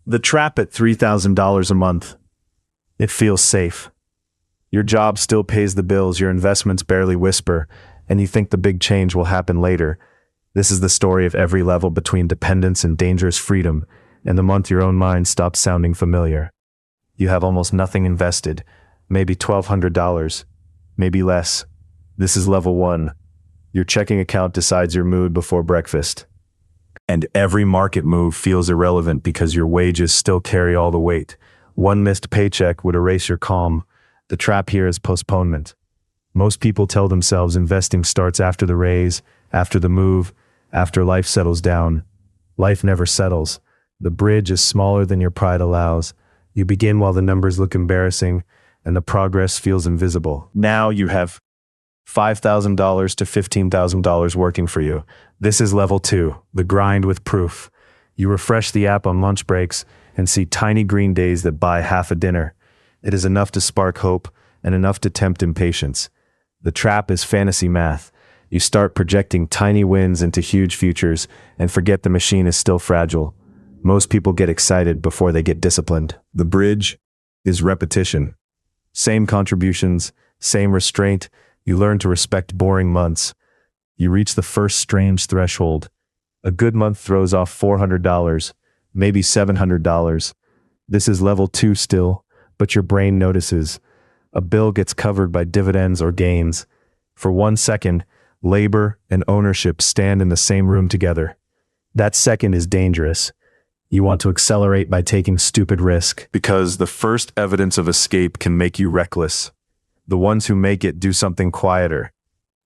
The trap at $3,000 a month. It feels safe. Your job still pays the bills, your investments barely whisper, and you think the big change will happen later. This is the story of every level between dependence and dangerous freedom, and the month your own mind stops sounding familiar. You have almost nothing invested, maybe $1,200, maybe less. This is level 1. Your checking account decides your mood before breakfast. And every market move feels irrelevant because your wages still carry all the weight. One missed paycheck would erase your calm. The trap here is postponement. Most people tell themselves investing starts after the raise, after the move, after life settles down. Life never settles. The bridge is smaller than your pride allows. You begin while the numbers look embarrassing and the progress feels invisible. Now you have $5,000 to $15,000 working for you. This is level 2, the grind with proof. You refresh the app on lunch breaks and see tiny green days that buy half a dinner. It is enough to spark hope and enough to tempt impatience. The trap is fantasy math. You start projecting tiny wins into huge futures and forget the machine is still fragile. Most people get excited before they get disciplined. The bridge is repetition. Same contributions, same restraint. You learn to respect boring months. You reach the first strange threshold. A good month throws off $400, maybe $700. This is level 2 still, but your brain notices. A bill gets covered by dividends or gains. For 1 second, labor and ownership stand in the same room together. That second is dangerous. You want to accelerate by taking stupid risk. Because the first evidence of escape can make you reckless. The ones who make it do something quieter.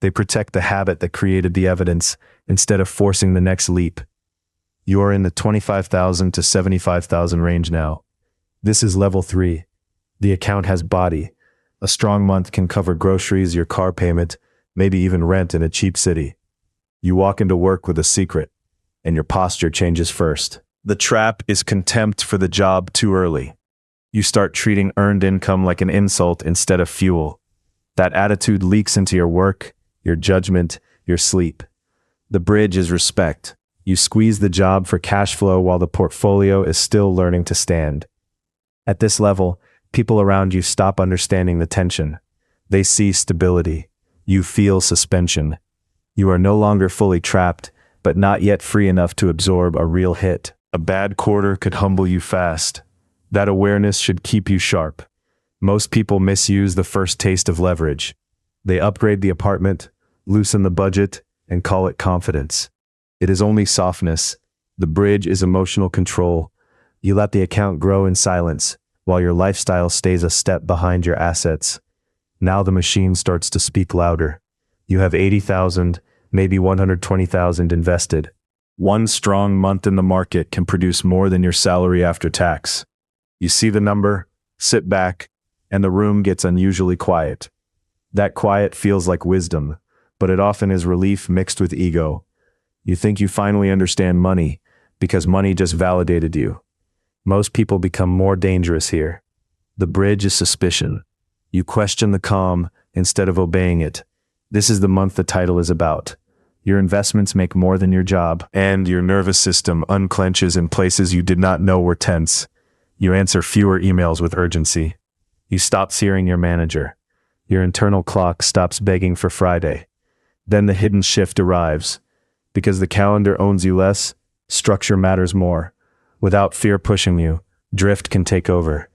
They protect the habit that created the evidence instead of forcing the next leap. You are in the 25,000 to 75,000 range now. This is level 3. The account has body. A strong month can cover groceries, your car payment, maybe even rent in a cheap city. You walk into work with a secret, and your posture changes first. The trap is contempt for the job too early. You start treating earned income like an insult instead of fuel. That attitude leaks into your work, your judgment, your sleep. The bridge is respect. You squeeze the job for cash flow while the portfolio is still learning to stand. At this level, people around you stop understanding the tension. They see stability. You feel suspension. You are no longer fully trapped, but not yet free enough to absorb a real hit. A bad quarter could humble you fast. That awareness should keep you sharp. Most people misuse the first taste of leverage. They upgrade the apartment, loosen the budget, and call it confidence. It is only softness. The bridge is emotional control. You let the account grow in silence, while your lifestyle stays a step behind your assets. Now the machine starts to speak louder. You have 80,000, maybe 120,000 invested. One strong month in the market can produce more than your salary after tax. You see the number, sit back, and the room gets unusually quiet. That quiet feels like wisdom, but it often is relief mixed with ego. You think you finally understand money, because money just validated you. Most people become more dangerous here. The bridge is suspicion. You question the calm instead of obeying it. This is the month the title is about. Your investments make more than your job, and your nervous system unclenches in places you did not know were tense. You answer fewer emails with urgency. You stop fearing your manager. Your internal clock stops begging for Friday. Then the hidden shift arrives. Because the calendar owns you less, structure matters more. Without fear pushing you, drift can take over.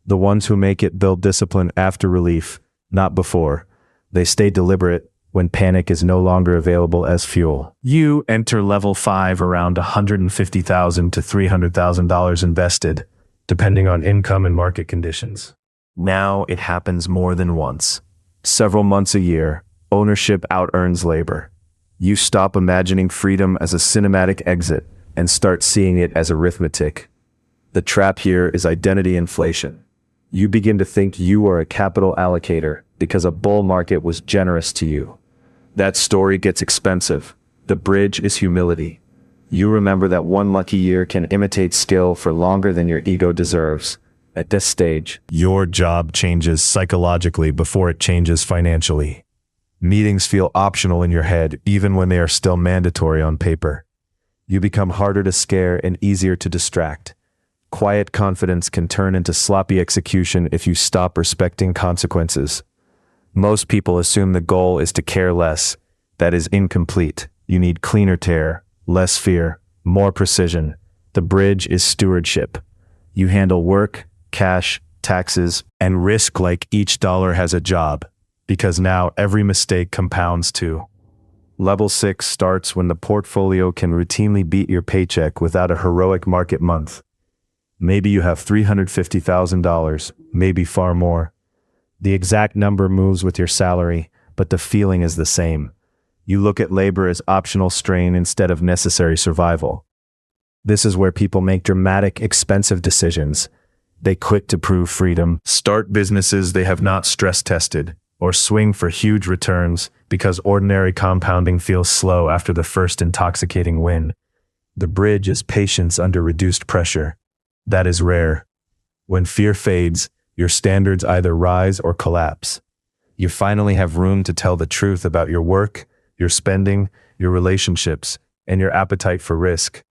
The ones who make it build discipline after relief, not before. They stay deliberate when panic is no longer available as fuel. You enter level 5 around $150,000 to $300,000 invested, depending on income and market conditions. Now it happens more than once. Several months a year, ownership out-earns labor. You stop imagining freedom as a cinematic exit and start seeing it as arithmetic. The trap here is identity inflation. You begin to think you are a capital allocator because a bull market was generous to you. That story gets expensive. The bridge is humility. You remember that one lucky year can imitate skill for longer than your ego deserves. At this stage, your job changes psychologically before it changes financially. Meetings feel optional in your head even when they are still mandatory on paper. You become harder to scare and easier to distract. Quiet confidence can turn into sloppy execution if you stop respecting consequences. Most people assume the goal is to care less. That is incomplete. You need cleaner tear, less fear, more precision. The bridge is stewardship. You handle work, cash, taxes, and risk like each dollar has a job, because now every mistake compounds too. Level 6 starts when the portfolio can routinely beat your paycheck without a heroic market month. Maybe you have $350,000, maybe far more. The exact number moves with your salary, but the feeling is the same. You look at labor as optional strain instead of necessary survival. This is where people make dramatic, expensive decisions. They quit to prove freedom, start businesses they have not stress tested, or swing for huge returns because ordinary compounding feels slow after the first intoxicating win. The bridge is patience under reduced pressure. That is rare. When fear fades, your standards either rise or collapse. You finally have room to tell the truth about your work, your spending, your relationships, and your appetite for risk.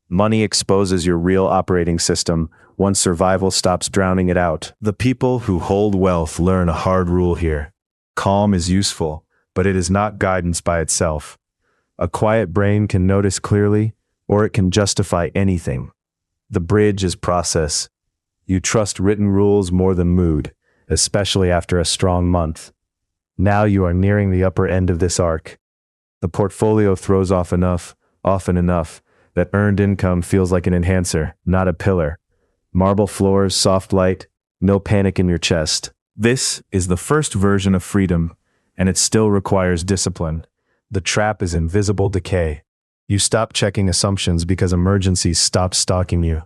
Money exposes your real operating system once survival stops drowning it out. The people who hold wealth learn a hard rule here. Calm is useful, but it is not guidance by itself. A quiet brain can notice clearly, or it can justify anything. The bridge is process. You trust written rules more than mood, especially after a strong month. Now you are nearing the upper end of this arc. The portfolio throws off often enough, that earned income feels like an enhancer, not a pillar. Marble floors, soft light, no panic in your chest. This is the first version of freedom, and it still requires discipline. The trap is invisible decay. You stop checking assumptions because emergencies stop stalking you.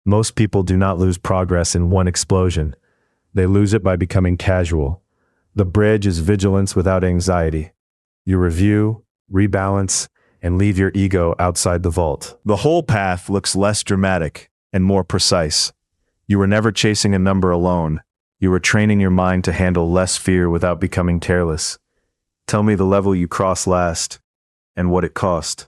Most people do not lose progress in one explosion. They lose it by becoming casual. The bridge is vigilance without anxiety. You review, rebalance, and leave your ego outside the vault. The whole path looks less dramatic and more precise. You were never chasing a number alone. You were training your mind to handle less fear without becoming careless. Tell me the level you crossed last and what it cost.